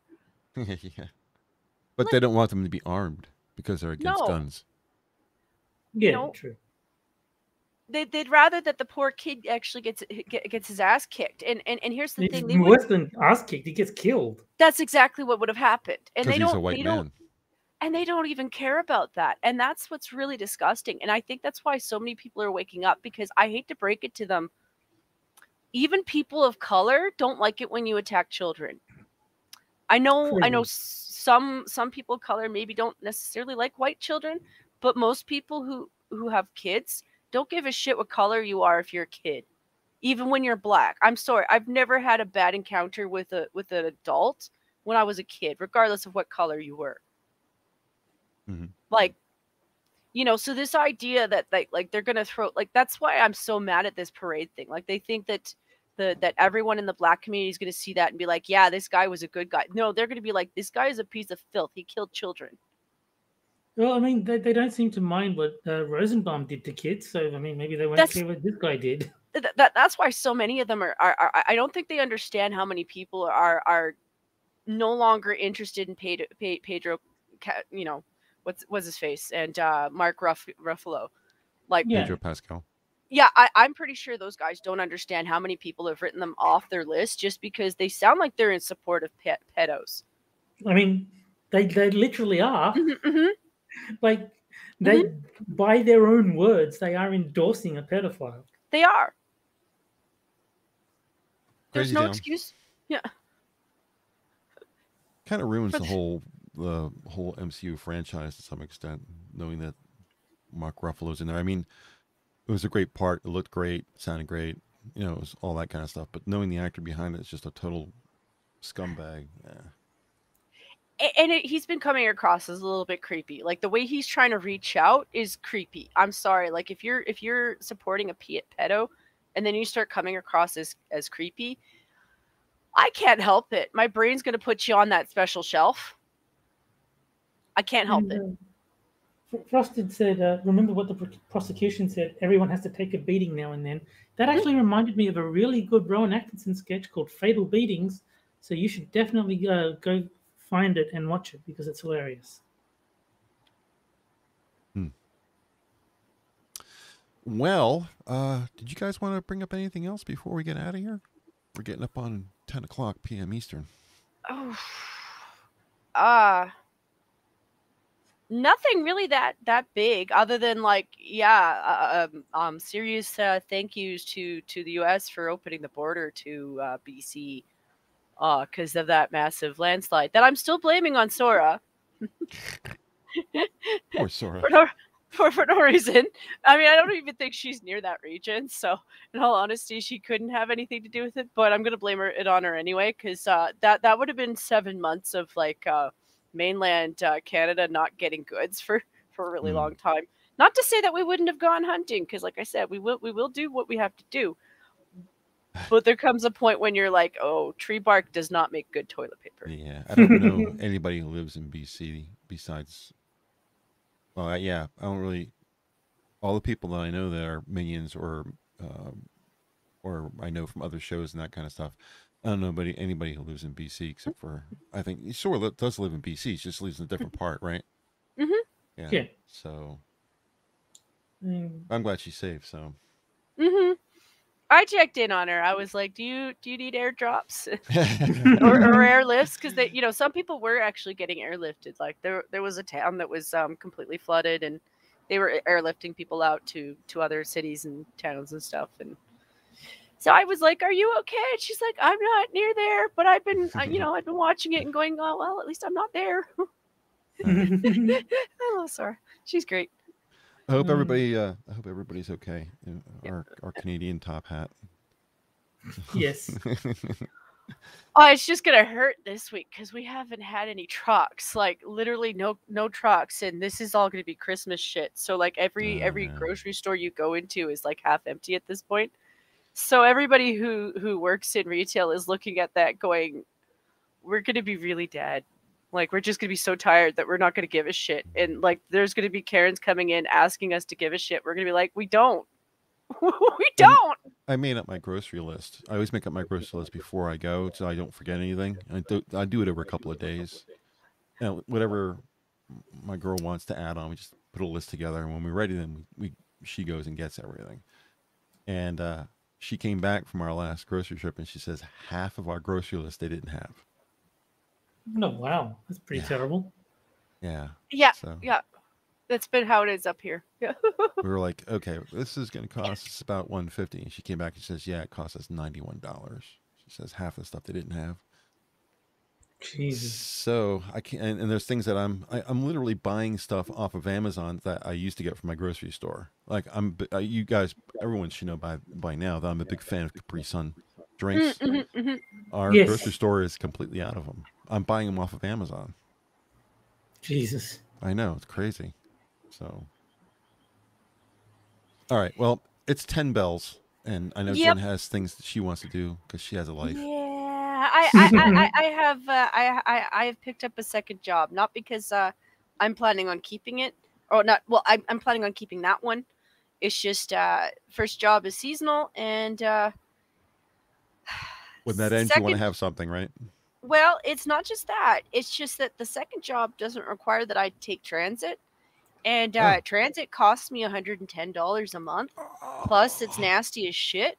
Yeah. But they don't want them to be armed because they're against guns. Yeah, true. They'd rather that the poor kid actually gets his ass kicked. And here's the thing: worse than ass kicked, he gets killed. That's exactly what would have happened. And he's a white man. And they don't even care about that. And that's what's really disgusting. And I think that's why so many people are waking up, because I hate to break it to them, even people of color don't like it when you attack children. I know some people of color maybe don't necessarily like white children, but most people who have kids don't give a shit what color you are if you're a kid, even when you're black. I'm sorry, I've never had a bad encounter with an adult when I was a kid, regardless of what color you were. Mm-hmm. Like, so this idea that they're gonna throw, like, that's why I'm so mad at this parade thing. Like, they think that that everyone in the black community is gonna see that and be like, yeah, this guy was a good guy. No, they're gonna be like, this guy is a piece of filth. He killed children. Well, I mean, they don't seem to mind what Rosenbaum did to kids. So, I mean, maybe they won't see what this guy did. That's why so many of them are I don't think they understand how many people are no longer interested in Pedro, what's his face, and Mark Ruffalo, like Pedro Pascal. Yeah, I'm pretty sure those guys don't understand how many people have written them off their list just because they sound like they're in support of pedos. I mean, they literally are. Mm-hmm. Like, they, by their own words, they are endorsing a pedophile. They are. There's Crazy no town. excuse. Yeah. Kind of ruins the whole MCU franchise to some extent, knowing that Mark Ruffalo's in there. I mean, it was a great part. It looked great, sounded great. It was all that kind of stuff. But knowing the actor behind it is just a total scumbag. Yeah. And he's been coming across as a little bit creepy. Like, the way he's trying to reach out is creepy. I'm sorry. Like, if you're supporting a pedo and then you start coming across as creepy, I can't help it. My brain's going to put you on that special shelf. I can't help it. Frosted said, remember what the prosecution said, everyone has to take a beating now and then. That actually reminded me of a really good Rowan Atkinson sketch called Fatal Beatings. So you should definitely go find it and watch it because it's hilarious. Well, did you guys want to bring up anything else before we get out of here? We're getting up on 10 o'clock p.m. Eastern. Oh, nothing really that big, other than like, serious thank yous to the U.S. for opening the border to BC, because of that massive landslide that I'm still blaming on Sora. Poor Sora. For no reason. I mean, I don't even think she's near that region, so in all honesty, she couldn't have anything to do with it. But I'm gonna blame it on her anyway, because that would have been 7 months of like mainland Canada not getting goods for a really long time. Not to say that we wouldn't have gone hunting, because like I said, we will do what we have to do. But there comes a point when you're like, oh, tree bark does not make good toilet paper. Yeah, I don't know anybody who lives in BC besides. Well, yeah, I don't really. All the people that I know that are minions or I know from other shows and that kind of stuff. I don't know anybody who lives in BC except for, I think he sort of does live in BC. He just lives in a different part, right? Mm-hmm. Yeah. So I'm glad she's safe. So. Mm-hmm. I checked in on her. I was like, "Do you need airdrops or airlifts?" Because they, some people were actually getting airlifted. Like there was a town that was completely flooded, and they were airlifting people out to other cities and towns and stuff. And so I was like, "Are you okay?" And she's like, "I'm not near there, but I've been, I've been watching it and going, oh well, at least I'm not there." I love Sarah. She's great. I hope everybody's okay. Our Canadian top hat. Yes. Oh, it's just gonna hurt this week because we haven't had any trucks. Like literally no trucks, and this is all gonna be Christmas shit. So like every grocery store you go into is like half empty at this point. So everybody who works in retail is looking at that going, we're gonna be really dead. Like, we're just going to be so tired that we're not going to give a shit. And, like, there's going to be Karens coming in asking us to give a shit. We're going to be like, we don't. We don't. I made up my grocery list. I always make up my grocery list before I go so I don't forget anything. I do it over a couple of days. Whatever my girl wants to add on, we just put a list together. And when we're ready, then she goes and gets everything. And she came back from our last grocery trip, and she says half of our grocery list they didn't have. No, wow, that's pretty terrible. Yeah. Yeah. Yeah. That's been how it is up here. Yeah. We were like, okay, this is going to cost us about $150. And she came back and says, yeah, it cost us $91. She says half the stuff they didn't have. Jesus. So I can't, and there's things that I'm literally buying stuff off of Amazon that I used to get from my grocery store. Like you guys, everyone should know by now that I'm a big fan of Capri Sun drinks. Our grocery store is completely out of them. I'm buying them off of Amazon. Jesus. I know, it's crazy. So, all right. Well, it's 10 bells, and I know Jen has things that she wants to do because she has a life. Yeah, I have picked up a second job, not because I'm planning on keeping it, or not. Well, I'm planning on keeping that one. It's just first job is seasonal, and when that ends, you want to have something, right? Well, it's not just that. It's just that the second job doesn't require that I take transit. And transit costs me $110 a month. Plus, it's nasty as shit.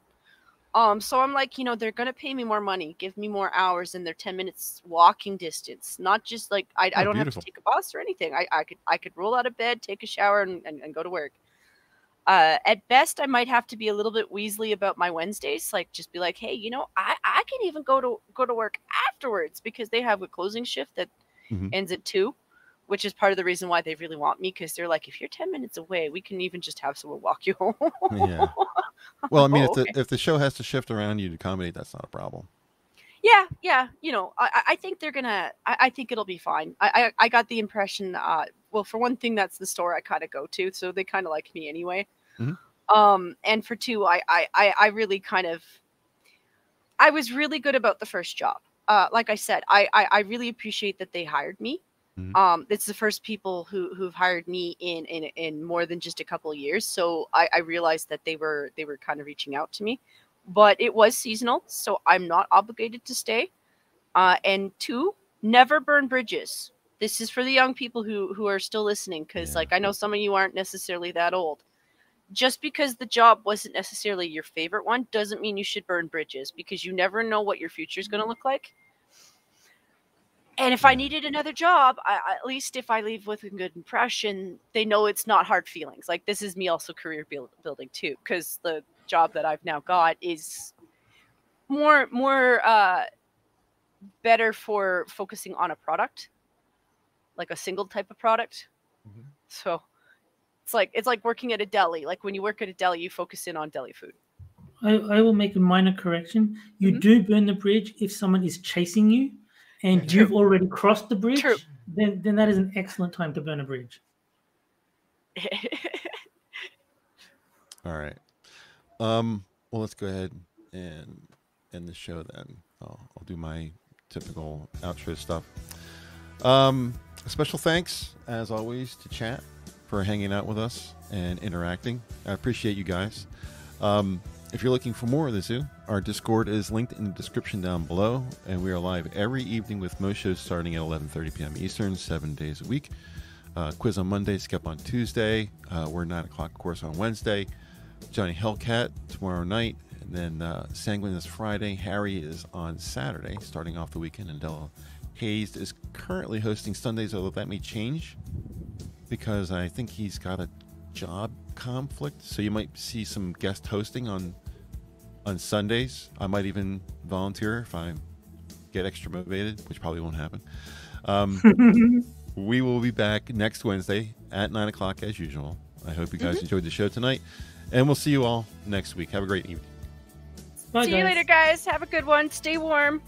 So I'm like, they're going to pay me more money, give me more hours, and they're 10 minutes walking distance. Not just like, I don't have to take a bus or anything. I could roll out of bed, take a shower, and go to work. At best, I might have to be a little bit Weasley about my Wednesdays. Like, just be like, hey, I can even go to work afterwards because they have a closing shift that ends at 2, which is part of the reason why they really want me, because they're like, if you're 10 minutes away, we can even just have someone walk you home. Yeah. Well, I mean, if the show has to shift around you to accommodate, that's not a problem. Yeah. I think they're gonna. I think it'll be fine. I got the impression. Well, for one thing, that's the store I kind of go to, so they kind of like me anyway. And for two, I really I was really good about the first job. Like I said, I really appreciate that they hired me. It's the first people who've hired me in more than just a couple of years. So I realized that they were kind of reaching out to me, but it was seasonal, so I'm not obligated to stay. And two, never burn bridges. This is for the young people who are still listening, because like I know some of you aren't necessarily that old. Just because the job wasn't necessarily your favorite one doesn't mean you should burn bridges, because you never know what your future is going to look like. And if I needed another job, at least if I leave with a good impression, they know it's not hard feelings. Like, this is me also career building too, because the job that I've now got is more better for focusing on a product, like a single type of product. So it's like working at a deli. Like, when you work at a deli, you focus in on deli food. I will make a minor correction. You do burn the bridge if someone is chasing you and you've already crossed the bridge. Then that is an excellent time to burn a bridge. All right. Well, let's go ahead and end the show then. I'll do my typical outro stuff. A special thanks, as always, to chat for hanging out with us and interacting. I appreciate you guys. If you're looking for more of the Zoo, our Discord is linked in the description down below, and we are live every evening with most shows starting at 11:30 p.m. Eastern, 7 days a week. Quiz on Monday, Skep on Tuesday. We're 9 o'clock, of course, on Wednesday. Johnny Hellcat tomorrow night, and then Sanguine is Friday. Harry is on Saturday, starting off the weekend, and Delahazed is currently hosting Sundays, although that may change because I think he's got a job conflict, so you might see some guest hosting on Sundays. I might even volunteer if I get extra motivated, which probably won't happen. We will be back next Wednesday at 9 o'clock as usual. I hope you guys enjoyed the show tonight, and we'll see you all next week. Have a great evening. See you later, guys. Have a good one. Stay warm.